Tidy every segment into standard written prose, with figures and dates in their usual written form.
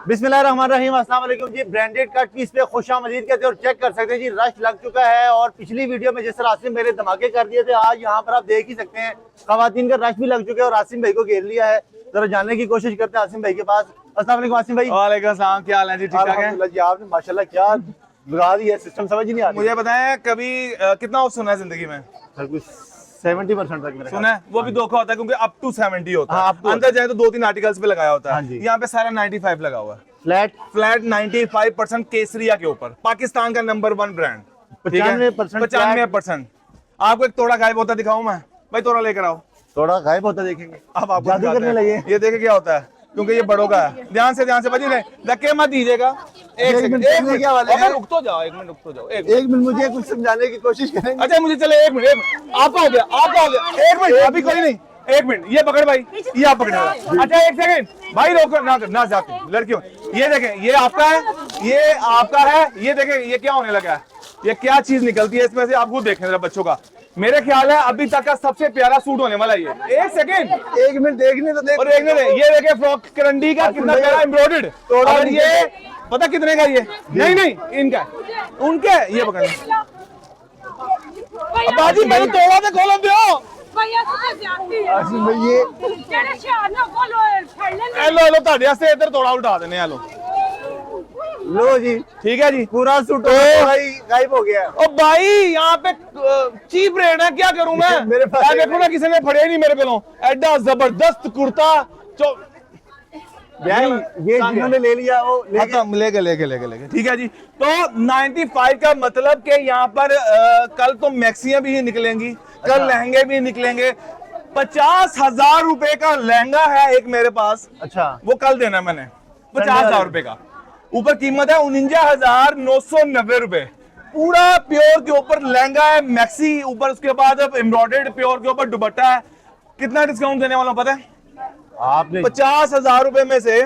बिस्मिल्लाहिर्रहमानिर्रहीम, अस्सलाम वालेकुम जी। ब्रांडेड कट पीस पे खुशामदीद कहते हैं और चेक कर सकते हैं जी, रश लग चुका है। और पिछली वीडियो में जिस तरह आसिम मेरे धमाके कर दिए थे, आज यहाँ पर आप देख ही सकते हैं खवातीन का रश भी लग चुका है और आसिम भाई को घेर लिया है। जरा जानने की कोशिश करते हैं आसिम भाई के पास। अस्सलाम वालेकुम आसिम भाई। वालेकुम सलाम, क्या हाल है जी? ठीक ठाक है जी। आपने माशाल्लाह क्या लगा दिया, सिस्टम समझ ही नहीं आ रहा। मुझे बताएं कभी कितना ऑफ सुना है जिंदगी में? सर कुछ 70% तक सुना है, वो भी धोखा होता है क्योंकि अप टू 70 होता है। हाँ, अंदर जाए तो 2-3 आर्टिकल्स पे लगाया होता हाँ है। जी। यहाँ पे सारा 95 लगा हुआ है, फ्लैट 95% केसरिया के ऊपर। पाकिस्तान का नंबर 1 ब्रांड, 95%। आपको एक तोड़ा गायब होता दिखाऊं मैं? भाई तोड़ा लेकर आओ। थोड़ा गायब होता देखेंगे, अब आपको जादू करने लगे। ये देखे क्या होता है, क्योंकि ये बड़ों का है। ध्यान से बची रहे, धक्के मत दीजिएगा। एक मिनट क्या वाले हैं? रुक तो जाओ, एक मिनट रुक तो जाओ। एक मिनट मुझे कुछ समझाने की कोशिश करेंगे। अच्छा मुझे चले, एक मिनट आपका हो गया, एक मिनट अभी कोई नहीं, एक मिनट ये पकड़ भाई, ये आप पकड़े। अच्छा एक सेकंड भाई, रोको ना जाके लड़कियों। ये देखें, ये आपका है, ये आपका है। ये देखें ये क्या होने लगा है, ये क्या चीज निकलती है इसमें से, आप खुद देखें जरा बच्चों का। मेरे ख्याल है अभी तक का सबसे प्यारा सूट होने वाला ये। एक सेकंड, एक मिनट देखने तो देख। और देखने दे, ये देखे फ्रॉक करंडी का कितना प्यारा एम्ब्रॉयडर्ड। और ये पता कितने का ये? नहीं इनका, उनके। ये पकड़ बाजी, मैंने तोड़ा तो खोलो दियो। लो ਤੁਹਾਡੇ ਵਾਸਤੇ ਇੱਧਰ ਤੋੜਾ ਉਲਟਾ ਦਿੰਨੇ ਆ। लो जी, ठीक है जी। पूरा सूट भाई गायब हो गया। ओ भाई यहाँ पे चीप रेट है, क्या करूं मैं? मेरे पास देखो ना, किसी ने फड़े नहीं मेरे पेलों। एडा जबरदस्त कुर्ता ये जिन्होंने ले लिया वो लेके ठीक है जी। तो 95 का मतलब कि यहाँ पर कल तो मैक्सियां भी निकलेंगी, कल लहंगे भी निकलेंगे। 50,000 रुपए का लहंगा है एक मेरे पास। अच्छा, वो कल देना मैंने 50,000 रुपए का। ऊपर कीमत है 49,990 रुपए। पूरा प्योर के ऊपर लहंगा है, मैक्सी ऊपर, उसके बाद एम्ब्रॉयडर्ड प्योर के ऊपर दुपट्टा है। कितना डिस्काउंट देने वाला पता है आपने? 50,000 रुपए में से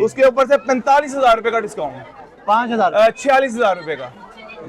उसके ऊपर से 45,000 रुपए का डिस्काउंट, 5,000, 46,000 रुपए का।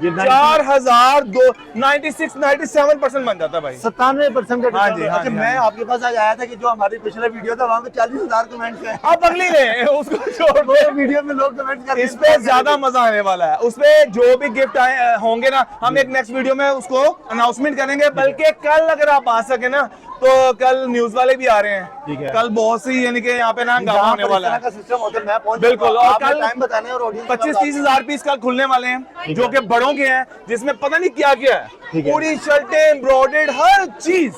97% बन जाता है भाई, 97% का। हाँ जी, हाँ अच्छा, जी, मैं आपके पास आज आया था कि जो हमारी पिछला वीडियो था वहाँ पे 40,000 कमेंट्स हैं। आप अगली ले उसको छोड़ दो। वीडियो में लोग कमेंट कर, इस पे ज्यादा मजा आने वाला है। उसपे जो भी गिफ्ट आए होंगे ना, हम एक नेक्स्ट वीडियो में उसको अनाउंसमेंट करेंगे। बल्कि कल अगर आप आ सके ना, तो कल न्यूज वाले भी आ रहे हैं। ठीक है। कल बहुत सी यानी कि यहाँ पे ना हंगामा होने वाला है। बिल्कुल। बिल्कुल। और कल टाइम बताने और 25-30 हजार पीस कल खुलने वाले हैं, जो कि बड़ों के हैं, जिसमें पता नहीं क्या क्या है। पूरी शर्टें, एम्ब्रॉयडर्ड, हर चीज।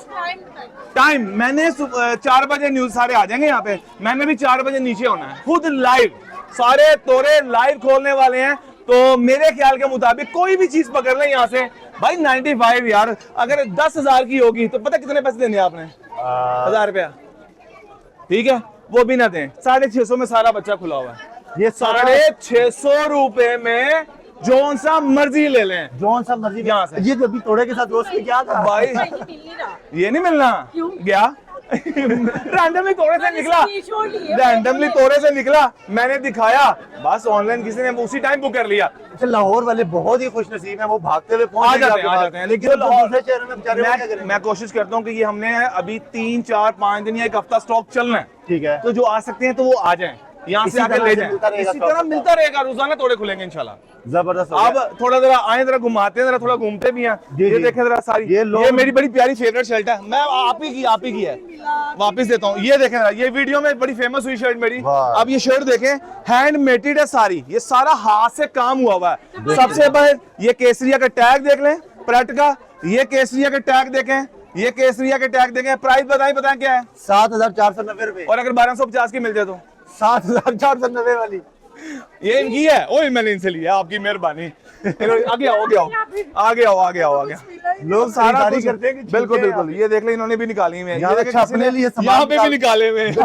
टाइम मैंने 4 बजे न्यूज सारे आ जाएंगे यहाँ पे। मैंने भी 4 बजे नीचे होना है, खुद लाइव सारे तोरे लाइव खोलने वाले हैं। तो मेरे ख्याल के मुताबिक कोई भी चीज पकड़ ले यहाँ से भाई। 95 यार, अगर 10,000 की होगी तो पता कितने पैसे देने आपने? 1,000 रुपया। ठीक है, वो भी ना दें। 650 में सारा बच्चा खुला हुआ है। ये 650 रुपए में जोन सा मर्जी ले लें, जोन सा मर्जी यहाँ से। ये अभी तोड़े के साथ दोस्त में क्या था भाई? ये नहीं मिलना गया। रैंडमली तोड़े से निकला, मैंने दिखाया, बस ऑनलाइन किसी ने उसी टाइम बुक कर लिया। अच्छा, लाहौर वाले बहुत ही खुश नसीब हैं, वो भागते हुए आ जाते हैं। लेकिन दूसरे शहरों में बेचारे मैं कोशिश करता हूँ कि ये हमने अभी 3, 4, 5 दिन या एक हफ्ता स्टॉक चलना है। ठीक है, तो जो आ सकते हैं तो वो आ जाएं, यहाँ से आकर ले जाएं। इसी तरह मिलता रहेगा, रोजाना तोड़े खुलेंगे इंशाल्लाह। जबरदस्त। अब थोड़ा जरा आए, जरा घुमाते हैं, जरा थोड़ा घूमते भी हैं। ये देखें जरा सारी, ये मेरी बड़ी प्यारी फेवरेट शर्ट है। मैं आप ही की है, वापस देता हूँ। ये देखें जरा, ये वीडियो में बड़ी फेमस हुई शर्ट मेरी। अब ये शर्ट देखें, हैंड मेडेड है सारी, ये सारा हाथ से काम हुआ है। सबसे पहले ये केसरिया का टैग देख लें, प्रट का। ये केसरिया का टैग देखें, ये केसरिया के टैग देखें। प्राइस बताएं क्या है? 7,490 रुपए। और अगर 1250 की मिल जाए तो 7,490 वाली ये इनकी है। ओए मैंने इनसे लिया, आपकी मेहरबानी। आगे आओ। लोग सारा कुछ करते हैं कि बिल्कुल। ये देख ले, इन्होंने भी निकाली हुई है। यहाँ पे भी निकाले हुए हैं।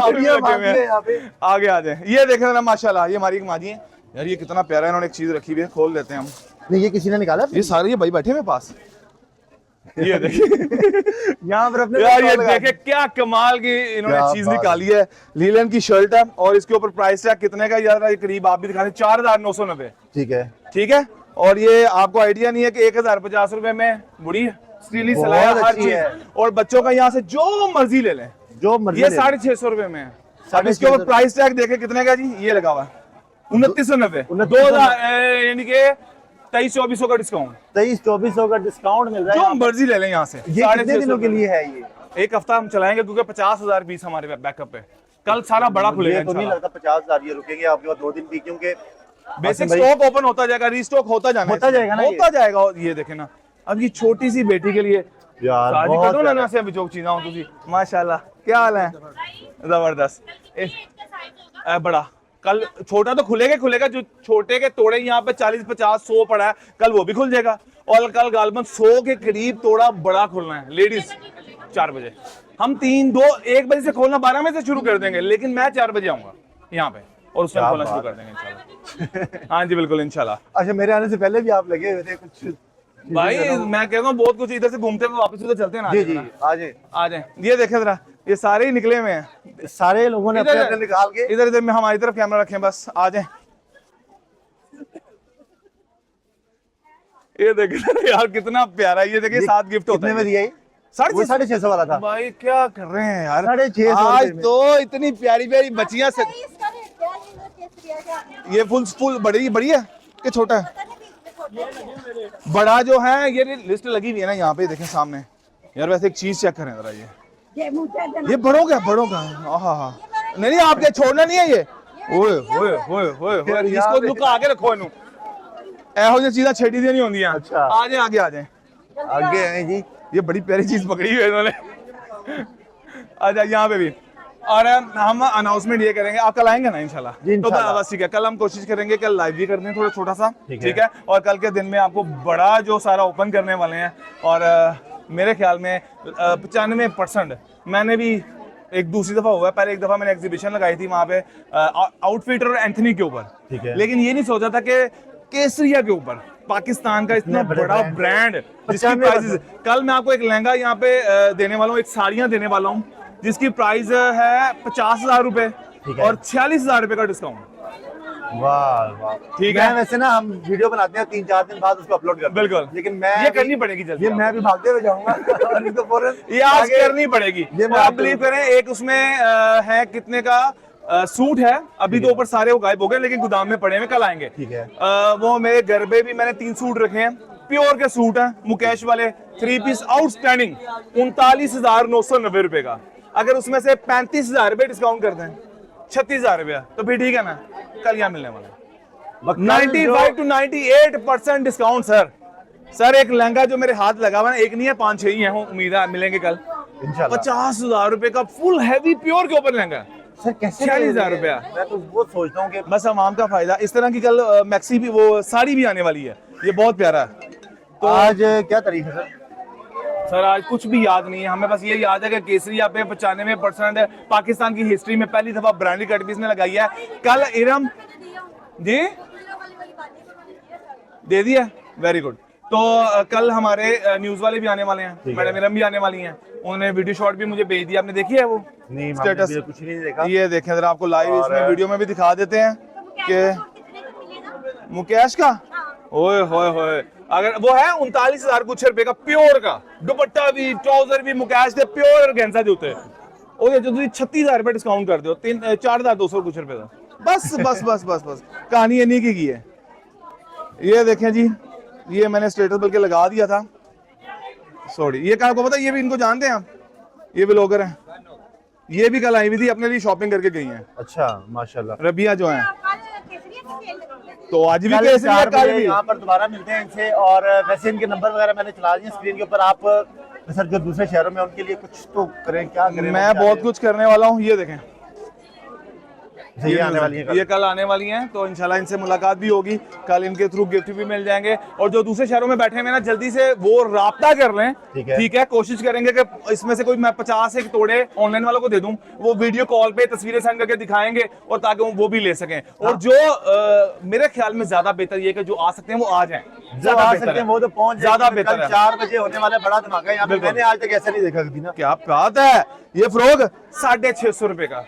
आगे आ जाए। ये देखें ना, माशाल्लाह, ये हमारी एक माजी है यार। ये कितना प्यारा है, इन्होंने एक चीज रखी हुई है, खोल लेते हैं हम। नहीं, ये किसी ने निकाला? ये सारे ये भाई बैठे मेरे पास। ये देखिए यहाँ पर अपने यार, ये देखे क्या कमाल की इन्होंने चीज निकाली है। लीलन की शर्ट है और इसके ऊपर प्राइस है कितने का यार? ये करीब आप भी दिखा रहे, 4,990। ठीक है। और ये आपको आइडिया नहीं है कि 1,050 रुपए में बुरी स्टीली सिलाई हर चीज। और बच्चों का यहाँ से जो मर्जी ले लें, जो मर्जी। ये 650 रुपए में है। अब इसके ऊपर प्राइस टैग देखे कितने का जी? ये लगा हुआ है 2990, 2000 यानी कि 2300-2400 का डिस्काउंट, 2300-2400 का डिस्काउंट मिल रहा जो है। मर्जी ले लें यहाँ से। ये कितने दिनों के लिए है ये? एक हफ्ता हम चलाएंगे क्योंकि 50,000 पीस हमारे बैकअप पे, कल सारा बड़ा खुलेगा। ये तो नहीं लगता 50,000 ये रुकेंगे आपके पास 2 दिन भी, क्योंकि बेसिक स्टॉक ओपन होता जाएगा, रीस्टॉक होता जाएगा ना, होता जाएगा। और ये देखे ना, अब ये छोटी सी बेटी के लिए यार शादी करो ना ना से अभी जो चीज़ तुझी माशाल्लाह, क्या हाल है? जबरदस्त। बड़ा कल छोटा तो खुलेगा, जो छोटे के तोड़े यहाँ पे 40-50-100 पड़ा है, कल वो भी खुल जाएगा। और कल गालबन 100 के करीब तोड़ा बड़ा खुलना है लेडीज 4 बजे। हम 1 बजे से खोलना 12 बजे से शुरू कर देंगे, लेकिन मैं 4 बजे आऊंगा यहाँ पे और उसमें खोलना शुरू कर देंगे इंशाल्लाह। हाँ जी बिल्कुल इंशाल्लाह। अच्छा, मेरे आने से पहले भी आप लगे हुए थे कुछ? भाई मैं कह रहा हूँ बहुत कुछ इधर से घूमते हुए वापस उधर चलते हैं ना। जी आ जाए। ये देखे जरा, ये सारे ही निकले हुए हैं, सारे लोगों ने अपने अपने निकाल के इधर में हमारी तरफ कैमरा रखें, बस आ जाए। ये देखे यार कितना प्यारा, ये देखिए 7 गिफ्ट होते हैं। कितने में दिया ये? 650 वाला था। भाई क्या कर रहे हैं यार, 650 आज तो इतनी प्यारी प्यारी बच्चियां से। ये फुल बड़ी है कि छोटा है? बड़ा जो है ये लिस्ट लगी हुई है ना यहाँ पे, देखें सामने यार। वैसे एक चीज चेक करें जरा, ये बड़ों का हाँ नहीं आपके छोड़ना नहीं है ये। ओए इसको लुका आगे रखो, इनू एहो जी चीज़ां छेड़ी दी नहीं होंदियां। अच्छा आ जाए आगे हैं जी। ये बड़ी प्यारी चीज पकड़ी हुई है इन्होंने। अच्छा यहाँ पे भी, और हम अनाउंसमेंट ये करेंगे, आप कल आएंगे ना इंशाल्लाह? तो बस ठीक है, कल हम कोशिश करेंगे कल लाइव भी करने थोड़ा छोटा सा, ठीक है। और कल के दिन में आपको बड़ा जो सारा ओपन करने वाले हैं। और मेरे ख्याल में 95% मैंने भी एक दूसरी दफा हुआ है, पहले एक दफा मैंने एग्जीबिशन लगाई थी वहां पे आउटफिटर और एंथनी के ऊपर, लेकिन ये नहीं सोचा था कि केसरिया के ऊपर पाकिस्तान का इतना बड़ा ब्रांड जिसकी प्राइस, कल मैं आपको एक लहंगा यहाँ पे देने वाला हूँ, एक साड़ियाँ देने वाला हूँ जिसकी प्राइस है 50,000 रुपए और 46,000 रुपए का डिस्काउंट। वाह ठीक है। वैसे ना हम वीडियो बनाते हैं 3-4 दिन बाद उसको अपलोड करते हैं, बिल्कुल, लेकिन मैं ये करनी पड़ेगी जल्दी, ये मैं भी भागते हुए जाऊंगा और इसको फौरन ये आज करनी पड़ेगी। आप बिलीव करें, एक उसमें है कितने का सूट है, अभी तो ऊपर सारे वो गायब हो गए, लेकिन गोदाम में पड़े हुए, कल आएंगे। ठीक है। वो मेरे घर पे भी मैंने 3 सूट रखे हैं, प्योर के सूट हैं, मुकेश वाले 3 पीस आउटस्टैंडिंग, 39,990 रुपए का। अगर उसमें से 35,000 रुपए डिस्काउंट कर दें, 36,000 रुपया, तो फिर ठीक है ना, कल यहाँ मिलने वाला 95 to 98% डिस्काउंट। सर एक लहंगा जो मेरे हाथ लगा हुआ है, एक नहीं है 5-6 ही है, उम्मीद है मिलेंगे कल। 50,000 रुपए का फुल हैवी प्योर के ऊपर लहंगा सर, कैसे 40,000 रुपया। मैं तो वो सोचता हूँ कि बस आवाम का फायदा। इस तरह की कल मैक्सी भी, वो साड़ी भी आने वाली है, ये बहुत प्यारा है। तो आज क्या तारीख है सर? आज कुछ भी याद नहीं है हमें, बस ये याद है कि केसरिया पे 95% पाकिस्तान की हिस्ट्री में पहली दफा ब्रांडेड कट पीस ने लगाई है। कल इरम जी दे दिया, वेरी गुड। तो कल हमारे न्यूज वाले भी आने वाले हैं, मैडम इरम भी आने वाली हैं, उन्होंने वीडियो शॉट भी मुझे भेज दिया। आपने देखी है वो स्टेटस? कुछ नहीं देखा। ये देखें जरा, आपको लाइव इसमें वीडियो में भी दिखा देते हैं कि मुकेश का ओए होए होए, अगर वो है 39,000 कुछ रुपए का प्योर का दुपट्टा भी, ट्राउजर भी मुकेश के प्योर गेंजा जूते, और जो 36,000 रुपए डिस्काउंट कर दो, 4,200 कुछ रुपए का। बस कहानी ये नहीं की है। ये देखें जी, ये मैंने स्टेटस बल्कि लगा दिया था, सॉरी। ये क्या आपको पता है, ये भी इनको जानते हैं आप, ये ब्लॉगर हैं, ये भी कल आई हुई थी, अपने लिए शॉपिंग करके गई हैं। अच्छा माशाल्लाह। रबिया जो हैं, तो आज भी केसरिया, कल भी यहाँ पर दोबारा मिलते हैं इनसे। और वैसे इनके नंबर वगैरह मैंने चला दिए स्क्रीन के ऊपर, आप सर जो दूसरे शहरों में उनके लिए कुछ तो करें, क्या करें? मैं बहुत कुछ करने वाला हूँ। ये देखें, ये आने वाली है, ये कल आने वाली हैं, तो इंशाल्लाह इनसे मुलाकात भी होगी, कल इनके थ्रू गिफ्ट भी मिल जाएंगे। और जो दूसरे शहरों में बैठे हैं ना, जल्दी से वो राब्ता कर लें, ठीक है। कोशिश करेंगे कि इसमें से कोई मैं 50 एक तोड़े ऑनलाइन वालों को दे दूं, वो वीडियो कॉल पे तस्वीरें सेंड करके दिखाएंगे, और ताकि वो भी ले सकें। और जो मेरे ख्याल में ज्यादा बेहतर ये कि जो आ सकते हैं वो आ जाएं, जो आ सकते हैं वो तो पहुंच, ज्यादा बेहतर है। 4 बजे होने वाला बड़ा धमाका यहाँ पे, मैंने आज तक ऐसा नहीं देखा कभी ना। क्या बात है। ये फ्रॉक 650 रुपए का,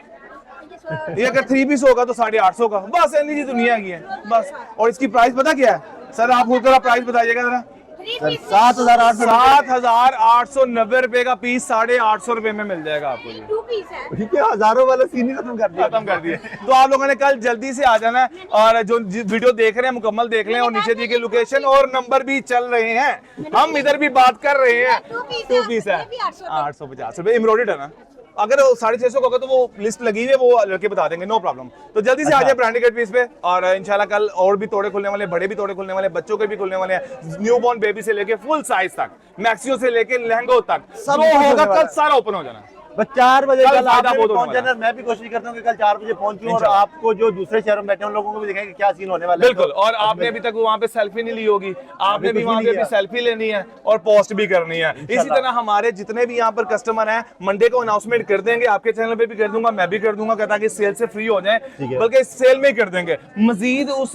ये अगर 3 पीस होगा तो 850 का, बस इतनी जी दुनिया की है बस। और इसकी प्राइस पता क्या है सर? आप खुद जरा प्राइस बताइएगा जरा। 7,890 रुपए का पीस, 850 रुपए में मिल जाएगा आपको ये। 2 पीस है। ठीक है, हजारों वाला सीन ही खत्म कर दिया। खत्म कर दिए। तो आप लोगों ने कल जल्दी से आ जाना है और जो वीडियो देख रहे हैं मुकम्मल देख लें और नीचे दी गई लोकेशन और नंबर भी चल रहे हैं, हम इधर भी बात कर रहे हैं। 2 2 पीस है 850 रुपए, एम्ब्रॉयडर्ड है ना। अगर 650 का होगा तो वो लिस्ट लगी हुई है, वो लड़के बता देंगे, नो प्रॉब्लम। तो जल्दी से आ जाए ब्रांडेड कट पीस पे और इंशाल्लाह कल और भी तोड़े खुलने वाले, बड़े भी तोड़े खुलने वाले, बच्चों के भी खुलने वाले हैं, न्यू बॉर्न बेबी से लेके फुल साइज तक, मैक्सियो से लेके लहंगो तक सब जो होगा होने वाला कल सारा ओपन हो जाना है। बस 4 बजे कल कल फायदा आपने बहुत होने पहुंच वाला जाना। मैं भी कोशिश करता हूँ कि कल 4 बजे पहुंचूं और इंशाल्लाह। आपको जो दूसरे शहरों में बैठे हैं उन लोगों को भी दिखाएंगे क्या सीन होने वाला है। बिल्कुल, और आपने अभी तक वहाँ पे सेल्फी नहीं ली होगी, आपने भी कुछ वहाँ नहीं पे भी लिया। सेल्फी लेनी है और पोस्ट भी करनी है। इसी तरह हमारे जितने भी यहाँ पर कस्टमर हैं, मंडे को अनाउंसमेंट कर देंगे, आपके चैनल पे भी कर दूंगा, मैं भी कर दूंगा, ताकि सेल से फ्री हो जाए, बल्कि सेल में ही कर देंगे। मजीद उस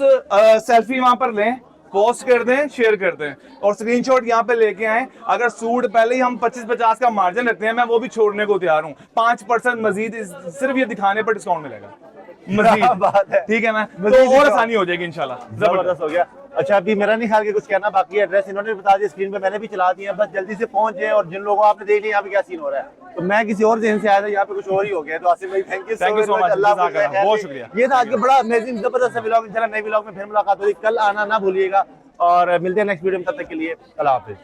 सेल्फी वहाँ पर लें, पोस्ट कर दें, शेयर कर दें और स्क्रीनशॉट यहाँ पे लेके आए। अगर सूट पहले ही हम 25-50 का मार्जिन रखते हैं, मैं वो भी छोड़ने को तैयार हूँ। 5% मजीद सिर्फ ये दिखाने पर डिस्काउंट मिलेगा क्या बात है। मजीद, ठीक है ना, मजीद तो और discount। आसानी हो जाएगी इंशाल्लाह। जबरदस्त हो गया। अच्छा, अभी मेरा नहीं ख्याल कि कुछ कहना बाकी है। एड्रेस इन्होंने बता दिया स्क्रीन पे, मैंने भी चला दिया, बस जल्दी से पहुंच जाए। और जिन लोगों आपने देख लिया यहाँ पे क्या सीन हो रहा है, तो मैं किसी और जहन से आया था, यहाँ पे कुछ और ही हो गया। तो आसिफ भाई थैंक यू सो मच, अल्लाह बहुत शुक्रिया। ये था आज का बड़ा अमेजिंग जबरदस्त व्लॉग। इंशाल्लाह नए व्लॉग में फिर मुलाकात होगी। कल आना ना भूलिएगा और मिलते हैं नेक्स्ट वीडियो में, तब तक के लिए अल्लाह हाफिज।